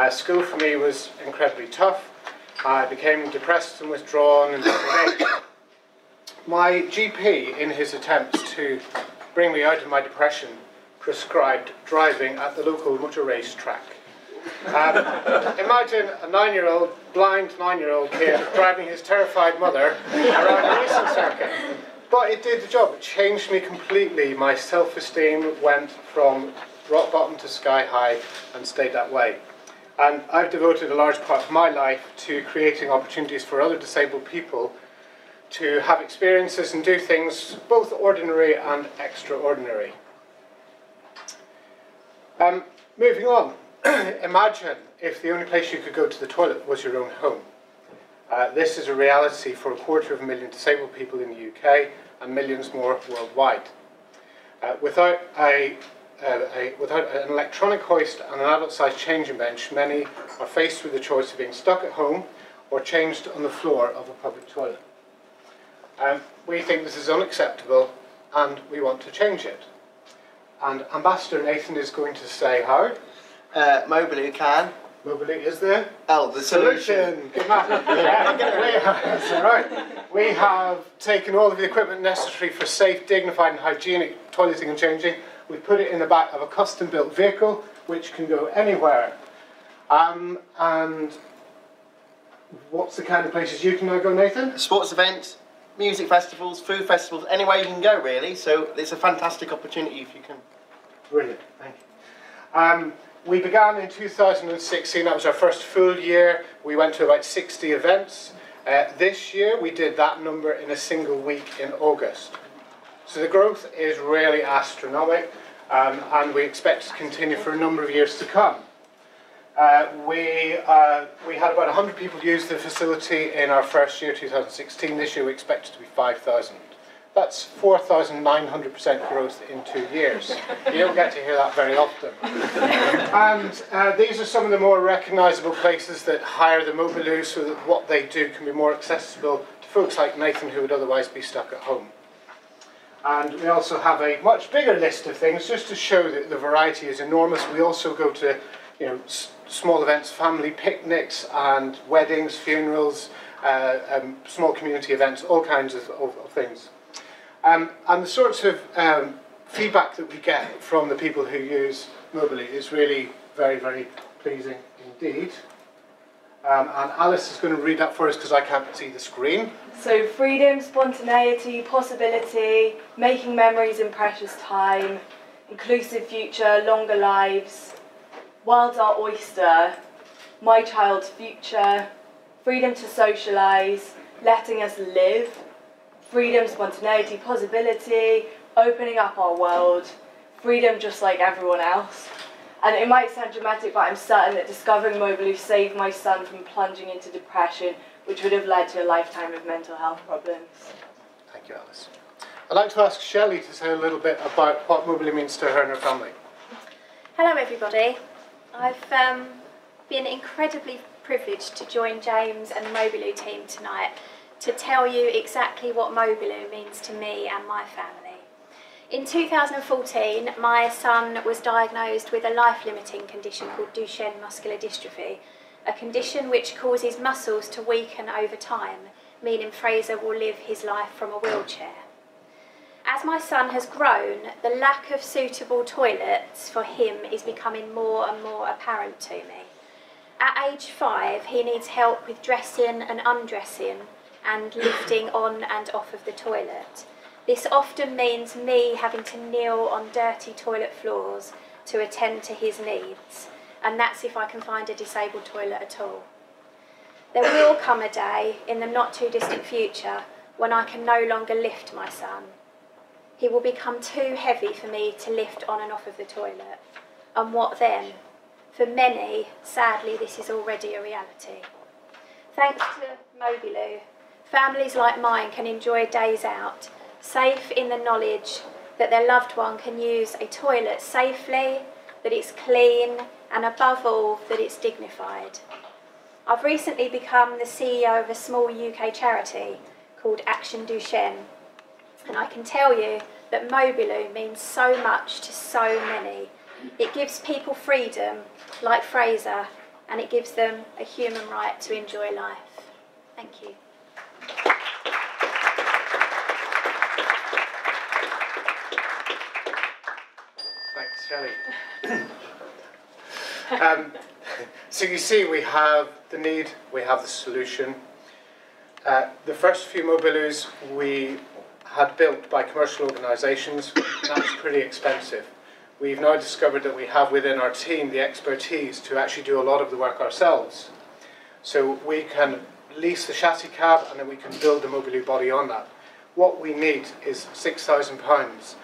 School for me was incredibly tough. I became depressed and withdrawn and disengaged. My GP, in his attempts to bring me out of my depression, prescribed driving at the local motor race track. Imagine a blind 9-year-old kid driving his terrified mother around a racing circuit. But it did the job. It changed me completely. My self-esteem went from rock bottom to sky high and stayed that way. And I've devoted a large part of my life to creating opportunities for other disabled people to have experiences and do things both ordinary and extraordinary. Moving on, imagine if the only place you could go to the toilet was your own home. This is a reality for 250,000 disabled people in the UK and millions more worldwide. Without an electronic hoist and an adult-sized changing bench, many are faced with the choice of being stuck at home or changed on the floor of a public toilet. We think this is unacceptable and we want to change it. And Ambassador Nathan is going to say how. Mobiloo can. Mobiloo is there. Oh, the solution. Good man. That's all right. We have taken all of the equipment necessary for safe, dignified and hygienic toileting and changing. We put it in the back of a custom-built vehicle which can go anywhere. And what's the kind of places you can now go, Nathan? Sports events, music festivals, food festivals, anywhere you can go really. So it's a fantastic opportunity if you can. Brilliant, thank you. We began in 2016, that was our first full year. We went to about 60 events. This year we did that number in a single week in August. So the growth is really astronomical and we expect to continue for a number of years to come. We had about 100 people use the facility in our first year, 2016. This year we expect it to be 5,000. That's 4,900% growth in 2 years. You don't get to hear that very often. And these are some of the more recognisable places that hire the Mobiloo so that what they do can be more accessible to folks like Nathan who would otherwise be stuck at home. And we also have a much bigger list of things just to show that the variety is enormous. We also go to small events, family picnics and weddings, funerals, small community events, all kinds of things. And the sorts of feedback that we get from the people who use Mobiloo is really very, very pleasing indeed. And Alice is going to read that for us because I can't see the screen. So freedom, spontaneity, possibility, making memories in precious time, inclusive future, longer lives, Wilds Our Oyster, My Child's Future, freedom to socialise, letting us live, freedom, spontaneity, possibility, opening up our world, freedom just like everyone else. And it might sound dramatic, but I'm certain that discovering Mobiloo saved my son from plunging into depression, which would have led to a lifetime of mental health problems. Thank you, Alice. I'd like to ask Shelley to say a little bit about what Mobiloo means to her and her family. Hello everybody. I've been incredibly privileged to join James and the Mobiloo team tonight to tell you exactly what Mobiloo means to me and my family. In 2014, my son was diagnosed with a life-limiting condition called Duchenne muscular dystrophy, a condition which causes muscles to weaken over time, meaning Fraser will live his life from a wheelchair. As my son has grown, the lack of suitable toilets for him is becoming more and more apparent to me. At age 5, he needs help with dressing and undressing and lifting on and off of the toilet. This often means me having to kneel on dirty toilet floors to attend to his needs, and that's if I can find a disabled toilet at all. There will come a day in the not too distant future when I can no longer lift my son. He will become too heavy for me to lift on and off of the toilet. And what then? For many, sadly, this is already a reality. Thanks to Mobiloo, families like mine can enjoy days out, safe in the knowledge that their loved one can use a toilet safely, that it's clean, and above all, that it's dignified. I've recently become the CEO of a small UK charity called Action Duchenne, and I can tell you that Mobiloo means so much to so many. It gives people freedom, like Fraser, and it gives them a human right to enjoy life. Thank you. Thanks, Shelley. So you see, we have the need, we have the solution. The first few Mobiloos we had built by commercial organisations. That's pretty expensive. We've now discovered that we have within our team the expertise to actually do a lot of the work ourselves. So we can lease the chassis cab and then we can build the Mobiloo body on that. What we need is £6,000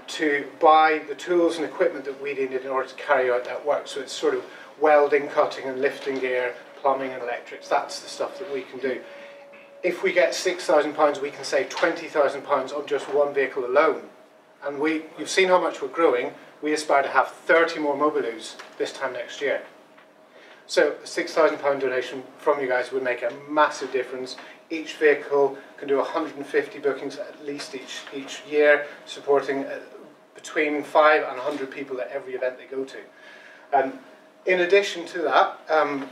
to buy the tools and equipment that we needed in order to carry out that work. So it's sort of welding, cutting and lifting gear, plumbing and electrics. That's the stuff that we can do. If we get £6,000, we can save £20,000 on just one vehicle alone. And you've seen how much we're growing. We aspire to have 30 more Mobiloos this time next year. So a £6,000 donation from you guys would make a massive difference. Each vehicle can do 150 bookings at least each year, supporting between 5 and 100 people at every event they go to. In addition to that,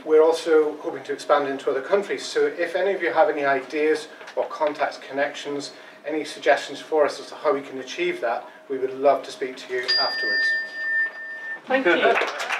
we're also hoping to expand into other countries. So if any of you have any ideas or contacts, connections, any suggestions for us as to how we can achieve that, we would love to speak to you afterwards. Thank you.